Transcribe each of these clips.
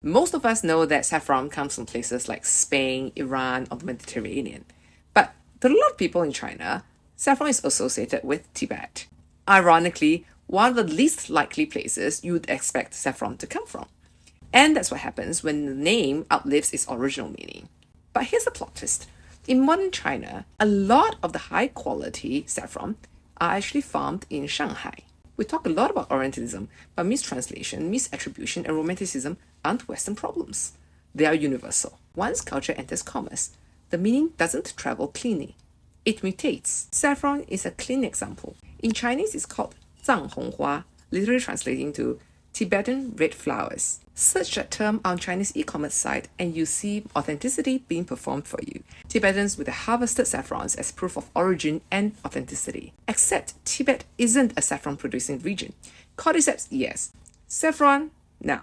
Most of us know that saffron comes from places like Spain, Iran, or the Mediterranean. But to a lot of people in China, saffron is associated with Tibet. Ironically, one of the least likely places you would expect saffron to come from. And that's what happens when the name outlives its original meaning. But here's the plot twist. In modern China, a lot of the high-quality saffron are actually farmed in Shanghai. We talk a lot about Orientalism, but mistranslation, misattribution, and Romanticism aren't Western problems. They are universal. Once culture enters commerce, the meaning doesn't travel cleanly. It mutates. Saffron is a clean example. In Chinese, it's called Zang Honghua, literally translating to Tibetan red flowers. Search that term on Chinese e-commerce site and you see authenticity being performed for you. Tibetans with the harvested saffrons as proof of origin and authenticity. Except Tibet isn't a saffron producing region. Cordyceps, yes. Saffron, no.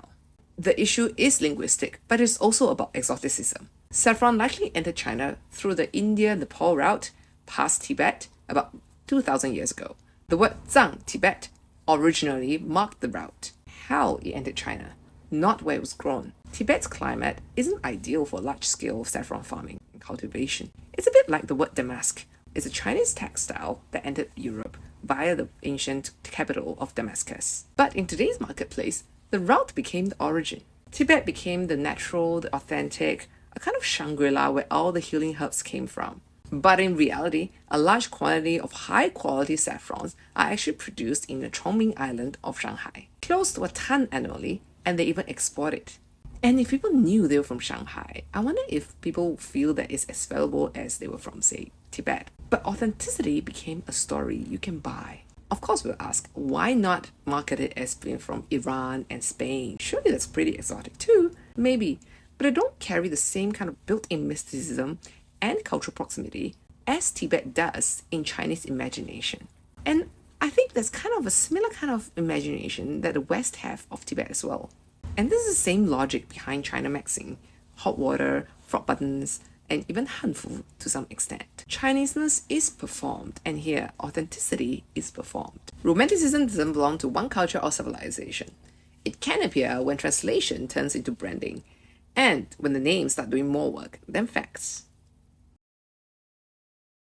The issue is linguistic, but it's also about exoticism. Saffron likely entered China through the India-Nepal route past Tibet about 2,000 years ago. The word Zang, Tibet, originally marked the route, how it entered China, not where it was grown. Tibet's climate isn't ideal for large-scale saffron farming and cultivation. It's a bit like the word damask. It's a Chinese textile that entered Europe via the ancient capital of Damascus. But in today's marketplace, the route became the origin. Tibet became the natural, the authentic, a kind of Shangri-La where all the healing herbs came from. But in reality, a large quantity of high-quality saffrons are actually produced in the Chongming island of Shanghai, close to a ton annually, and they even export it. And if people knew they were from Shanghai, I wonder if people feel that it's as valuable as they were from, say, Tibet. But authenticity became a story you can buy. Of course, we'll ask, why not market it as being from Iran and Spain? Surely that's pretty exotic too. Maybe. But they don't carry the same kind of built-in mysticism and cultural proximity as Tibet does in Chinese imagination. And I think there's kind of a similar kind of imagination that the West have of Tibet as well. And this is the same logic behind China Maxing, hot water, frog buttons, and even hanfu to some extent. Chineseness is performed, and here authenticity is performed. Romanticism doesn't belong to one culture or civilization. It can appear when translation turns into branding, and when the names start doing more work than facts.